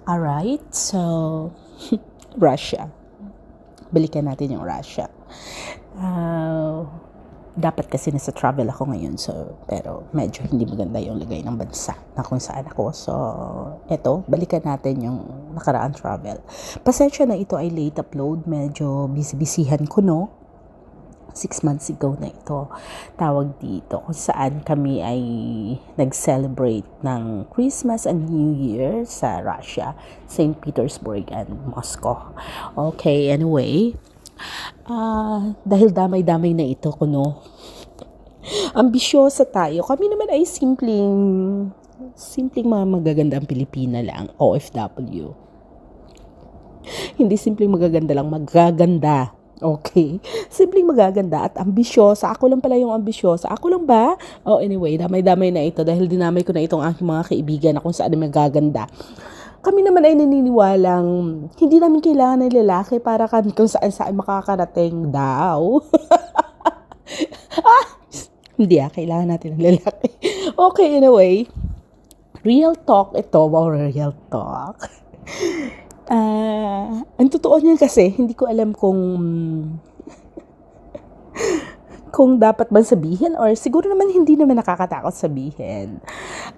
Alright, so Russia. Balikan natin yung Russia. Dapat kasi nasa travel ako ngayon, pero medyo hindi maganda yung lagay ng bansa na kung saan ako. So, eto, balikan natin yung nakaraang travel. Pasensya na ito ay late upload. Medyo busy-busyhan ko, no? 6 months ago na ito. Tawag dito kung saan kami ay nag-celebrate ng Christmas and New Year sa Russia, St. Petersburg and Moscow. Okay, anyway, dahil damay-damay na ito kuno. Ambisyosa tayo. Kami naman ay simpleng mga magagandang Pilipina lang, OFW. Hindi simpleng magaganda lang, magaganda. Okay? Simpleng magaganda at ambisyosa. Ako lang pala yung ambisyosa. Ako lang ba? Anyway, damay-damay na ito dahil dinamay ko na itong aking mga kaibigan na kung saan magaganda. Kami naman ay naniniwalang hindi namin kailangan ng lalaki para kung saan makakarating daw. Hindi kailangan natin ng lalaki. Okay, anyway. Real talk ito. Wow, real talk. Ang totoo niyan kasi, hindi ko alam kung dapat ba sabihin or siguro naman hindi naman nakakatakot sabihin.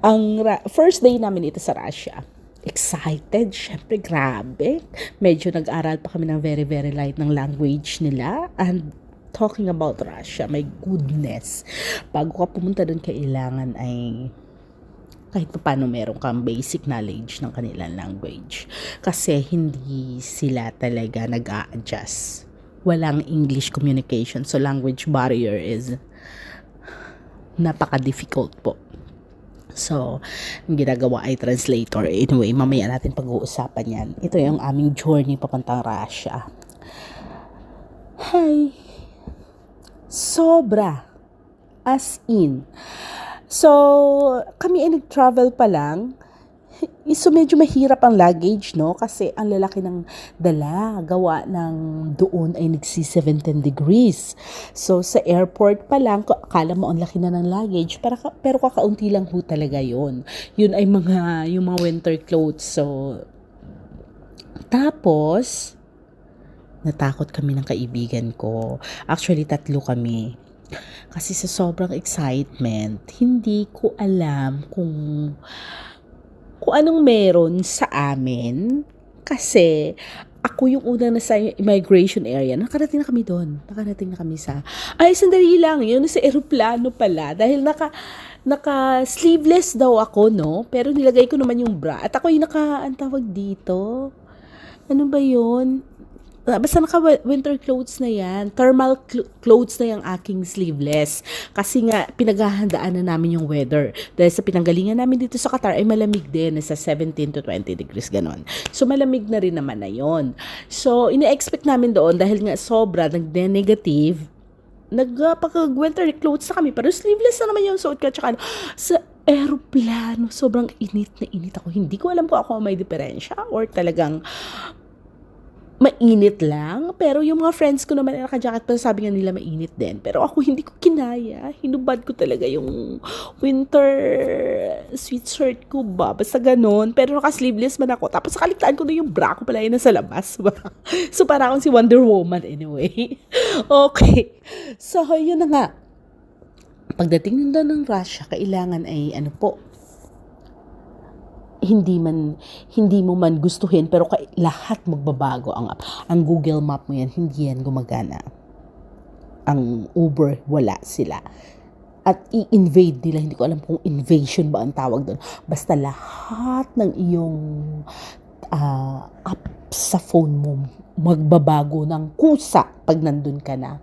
Ang first day namin ito sa Russia. Excited, syempre grabe. Medyo nag-aral pa kami ng very, very light ng language nila. And talking about Russia, my goodness. Bago ka pumunta doon, kailangan ay kahit pa paano meron kang basic knowledge ng kanilang language. Kasi hindi sila talaga nag-a-adjust. Walang English communication. So language barrier is napaka-difficult po. So, ang ginagawa ay translator. Anyway, mamaya natin pag-uusapan yan. Ito yung aming journey papuntang Russia. Hi! Sobra. As in. So, kami ay nag-travel pa lang. So, medyo mahirap ang luggage, no? Kasi ang lalaki ng dala, gawa ng doon ay nagsi-17 degrees. So, sa airport pa lang, akala mo ang laki na ng luggage, pero kakaunti lang ho talaga yon. Yun ay yung mga winter clothes. So, tapos, natakot kami ng kaibigan ko. Actually, 3 kami. Kasi sa sobrang excitement, hindi ko alam kung anong meron sa amin. Kasi ako yung unang nasa immigration area. Nakarating na kami doon. Nakarating na kami sandali lang. Yun sa eroplano pala. Dahil naka sleeveless daw ako, no? Pero nilagay ko naman yung bra. At ako yung ang tawag dito. Ano ba yun? Basta naka-winter clothes na yan. Thermal clothes na yung aking sleeveless. Kasi nga, pinaghahandaan na namin yung weather. Dahil sa pinanggalingan namin dito sa Qatar ay malamig din. Nasa 17 to 20 degrees, ganon. So, malamig na rin naman na yon. So, ina-expect namin doon dahil nga sobra, nag-negative, nagpag-winter clothes na kami. Pero sleeveless na naman yung suot ko. Tsaka, sa aeroplano, sobrang init na init ako. Hindi ko alam kung ako may diferensya or talagang mainit lang, pero yung mga friends ko naman naka-jacket pa, sabi nga nila mainit din. Pero ako hindi ko kinaya. Hinubad ko talaga yung winter sweatshirt ko ba. Basta ganon. Pero naka-sleeveless man ako. Tapos nakaligtaan ko na yung bra ko pala yun nasa labas. So parang akong si Wonder Woman anyway. Okay. So yun na nga. Pagdating nila ng Russia, kailangan ay hindi mo man gustuhin pero lahat magbabago ang Google Map mo yan, hindi yan gumagana. Ang Uber, wala sila. At i-invade nila, hindi ko alam kung invasion ba ang tawag doon. Basta lahat ng iyong app sa phone mo magbabago ng kusa pag nandun ka na.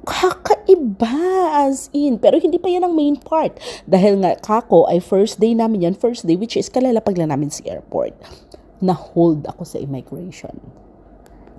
Kakaiba as in. Pero hindi pa yan ang main part. Dahil nga kako ay first day namin yan. First day which is kalalapag lang namin sa airport. Na-hold ako sa immigration.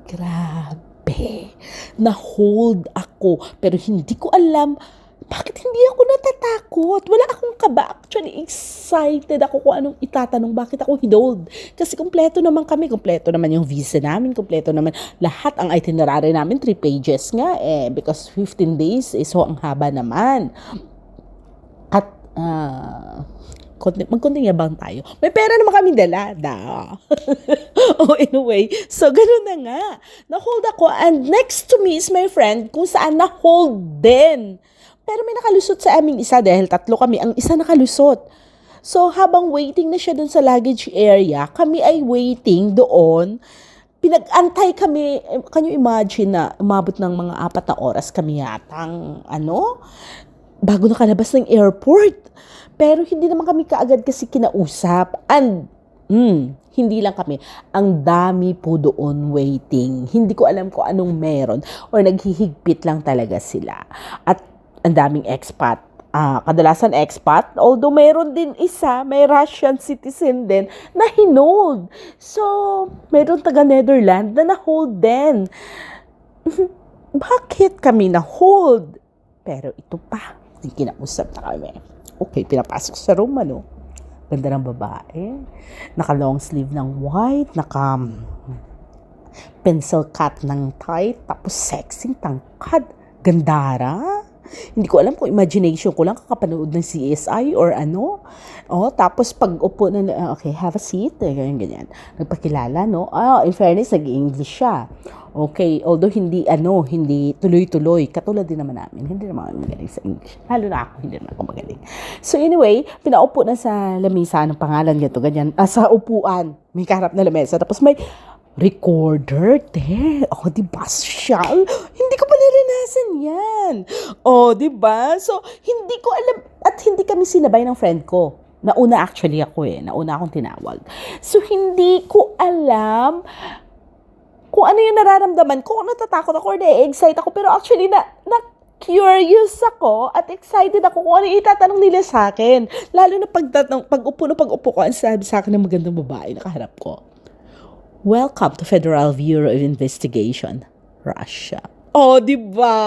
Grabe. Na-hold ako. Pero hindi ko alam bakit hindi ako natatakot. Wala akong kaba. Actually, excited ako kung anong itatanong. Bakit ako hinold? Kasi kompleto naman kami. Kompleto naman yung visa namin. Kompleto naman lahat. Ang itinerary namin, 3 pages nga because 15 days so ang haba naman. At magkonting yabang tayo. May pera naman kami dala. Oh, anyway, so ganun na nga. Na-hold ako, and next to me is my friend kung saan na-hold din. Pero may nakalusot sa aming isa dahil 3 kami, ang isa nakalusot. So, habang waiting na siya dun sa luggage area, kami ay waiting doon. Pinag-antay kami, can you imagine na umabot ng mga 4 na oras kami yatang, bago nakalabas ng airport. Pero hindi naman kami kaagad kasi kinausap. And, hindi lang kami. Ang dami po doon waiting. Hindi ko alam kung anong meron or naghihigpit lang talaga sila. At ang daming expat. Kadalasan expat, although meron din isa, may Russian citizen din na hinold. So, meron taga Netherlands na na-hold din. Bakit kami na-hold? Pero ito pa, kinausap na kami. Okay, pinapasok sa room, Ganda ng babae. Naka long sleeve ng white, naka pencil cut ng tight, tapos sexy, tangkad, gandara. Hindi ko alam kung imagination ko lang kakapanood ng CSI or ano. Tapos pag upo na, okay, have a seat, ganyan. Nagpakilala, in fairness, nag-English siya. Okay, although hindi tuloy-tuloy. Katulad din naman namin. Hindi naman ako magaling sa English. Lalo na ako, hindi naman ako magaling. So anyway, pinaupo na sa lamesa, ng pangalan ganyan. Sa upuan, may kaharap na lamesa. Tapos may recorder, diba siya? Hindi ko pa naranasan yan. Diba? So, hindi ko alam, at hindi kami sinabay ng friend ko. Nauna actually ako nauna akong tinawag. So, hindi ko alam kung ano yung nararamdaman ko, kung natatakot ako or na-excite ako, pero actually, curious ako at excited ako kung ano itatanong nila sa akin. Lalo na pag-upo ko, ang sabi sa akin ng magandang babae na kaharap ko. Welcome to Federal Bureau of Investigation, Russia. Diba?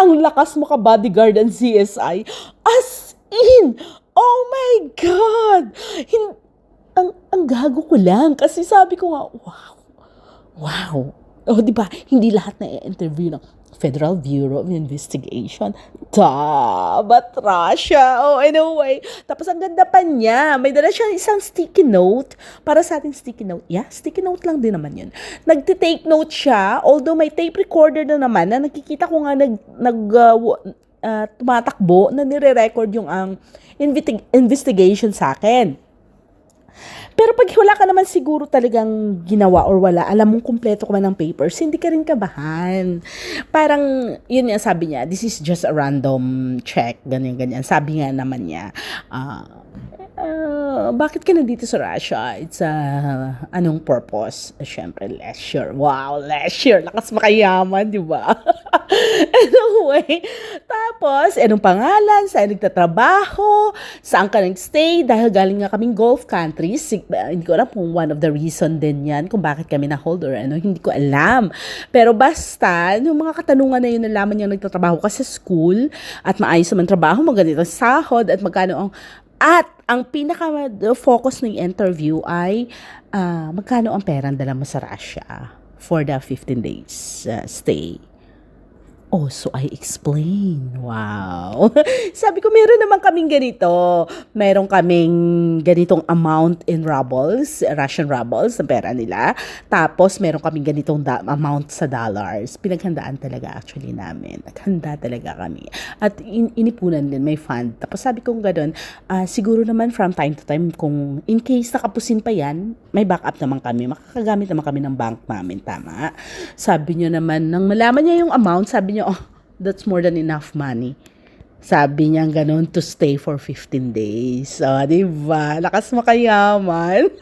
Ang lakas mo ka bodyguard ng CSI. As in, oh my God! Ang gago ko lang. Kasi sabi ko nga, wow. Diba? Hindi lahat na i-interview ng Federal Bureau of Investigation. But Russia. Anyway. Tapos ang ganda pa niya. May dala siya isang sticky note. Para sa ating sticky note. Yeah, sticky note lang din naman yun. Nagtitake note siya. Although may tape recorder na naman na nakikita ko nga tumatakbo na nire-record yung investigation sa akin. Pero pag wala ka naman siguro talagang ginawa or wala, alam mong kumpleto ka man ng papers, hindi ka rin kabahan. Parang, yun nga sabi niya, this is just a random check, ganyan. Sabi nga naman niya, bakit ka nandito sa Russia? It's anong purpose? Siyempre, leisure. Wow, leisure. Lakas makayaman, di ba? Anyway, tapos, anong pangalan? Saan nagtatrabaho? Saan ka nag-stay? Dahil galing nga kaming Gulf countries. Hindi ko alam kung one of the reason din yan kung bakit kami na-hold or hindi ko alam. Pero basta, yung mga katanungan na yun, nalaman niya nagtatrabaho ka sa school at maayos naman trabaho, maganda sahod at magkano ang pinaka-focus ng interview ay magkano ang pera ang dala mo sa Russia for the 15 days stay. So I explain. Wow. Sabi ko, meron naman kaming ganito. Meron kaming ganitong amount in rubles, Russian rubles, ang pera nila. Tapos, meron kaming ganitong amount sa dollars. Pinaghandaan talaga actually namin. Naghanda talaga kami. At inipunan din, may fund. Tapos sabi ko gano'n, siguro naman from time to time, kung in case nakapusin pa yan, may backup naman kami. Makakagamit naman kami ng bank namin. Tama. Sabi niyo naman, nang malaman niya yung amount, sabi niya, that's more than enough money. Sabi niya gano'n, to stay for 15 days. Diba? Lakas makayaman.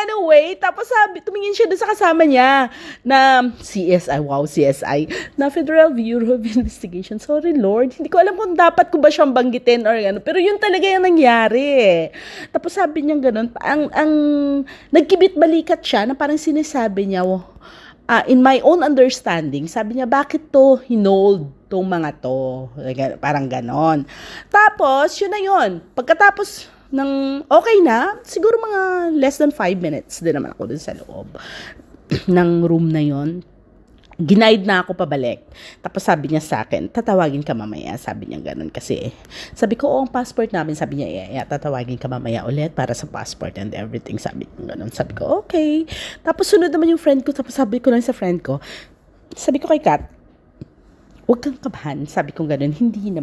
Anyway, tapos tumingin siya doon sa kasama niya na CSI, na Federal Bureau of Investigation. Sorry, Lord. Hindi ko alam kung dapat ko ba siyang banggitin or ano. Pero yun talaga yung nangyari. Tapos sabi niya gano'n, ang nagkibit-balikat siya na parang sinasabi niya, in my own understanding, sabi niya, bakit to hinold tong mga to? Parang ganon. Tapos, yun na yun. Pagkatapos ng okay na, siguro mga less than 5 minutes din naman ako dun sa loob ng room na yun. Ginaid na ako pabalik. Tapos sabi niya sa akin, tatawagin ka mamaya. Sabi niya ganun kasi. Sabi ko, ang passport namin. Sabi niya, tatawagin ka mamaya ulit para sa passport and everything. Sabi ko ganun. Sabi ko, okay. Tapos sunod naman yung friend ko. Tapos sabi ko lang sa friend ko, sabi ko kay Kat, huwag kang kabahan. Sabi ko ganun, hindi na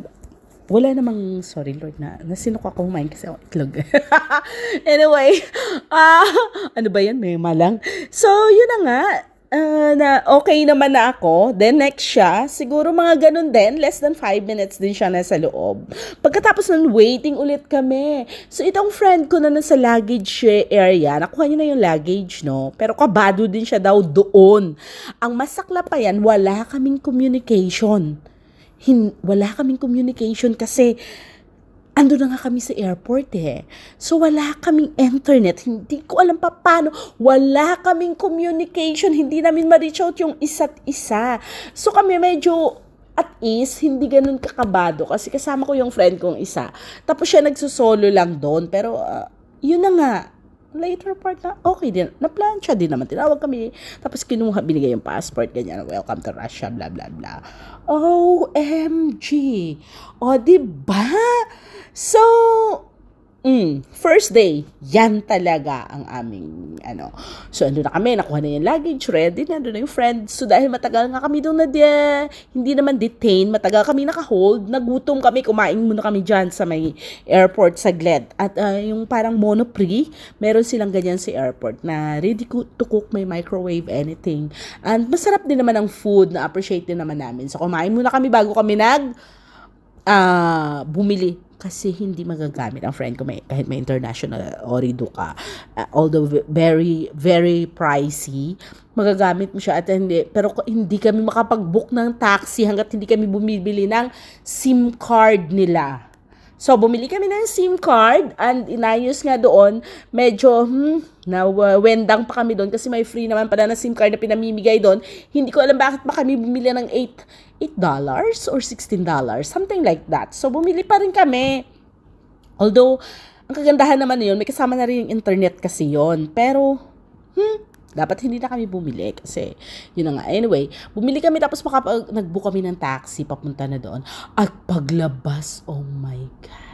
wala namang, sorry Lord, nasinok ako kumain kasi ako itlog. Anyway, ano ba yan? May malang. So, yun na nga. Na okay naman na ako. Then next siya, siguro mga ganun din, less than 5 minutes din siya nasa loob. Pagkatapos nun, waiting ulit kami. So itong friend ko na nasa luggage area, nakuha niya na yung luggage, no? Pero kabado din siya daw doon. Ang masakla pa yan, wala kaming communication. Wala kaming communication kasi ando na nga kami sa airport eh. So, wala kaming internet. Hindi ko alam pa paano. Wala kaming communication. Hindi namin ma-reach out yung isa't isa. So, kami medyo at ease, hindi ganun kakabado. Kasi kasama ko yung friend kong isa. Tapos siya nagsusolo lang doon. Pero, yun na nga. Later part na, okay din. Na-plancha din naman. Tinawag kami. Tapos binigay yung passport. Ganyan. Welcome to Russia. Blah, blah, blah. OMG. O, diba? So, first day, yan talaga ang aming, So, ando na kami, nakuha na yung luggage, ready na, ando na yung friend. So, dahil matagal nga kami doon hindi naman detain, matagal kami naka-hold, nagutom kami, kumain muna kami dyan sa may airport sa Gled. At yung parang Monoprix, meron silang ganyan sa airport na ready to cook, may microwave, anything. And masarap din naman ang food, na-appreciate din naman namin. So, kumain muna kami bago kami bumili. Kasi hindi magagamit ang friend ko kahit may international orido ka. Although very, very pricey, magagamit mo siya at pero hindi kami makapag-book ng taxi hanggat hindi kami bumibili ng SIM card nila. So, bumili kami ng SIM card and inayos nga doon, medyo, wendang pa kami doon kasi may free naman pala na SIM card na pinamimigay doon. Hindi ko alam bakit pa kami bumili ng $8 or $16, something like that. So, bumili pa rin kami. Although, ang kagandahan naman yun, may kasama na rin yung internet kasi yun. Pero, dapat hindi na kami bumili kasi, yun na nga. Anyway, bumili kami tapos nag-book kami ng taxi papunta na doon. At paglabas, oh my God.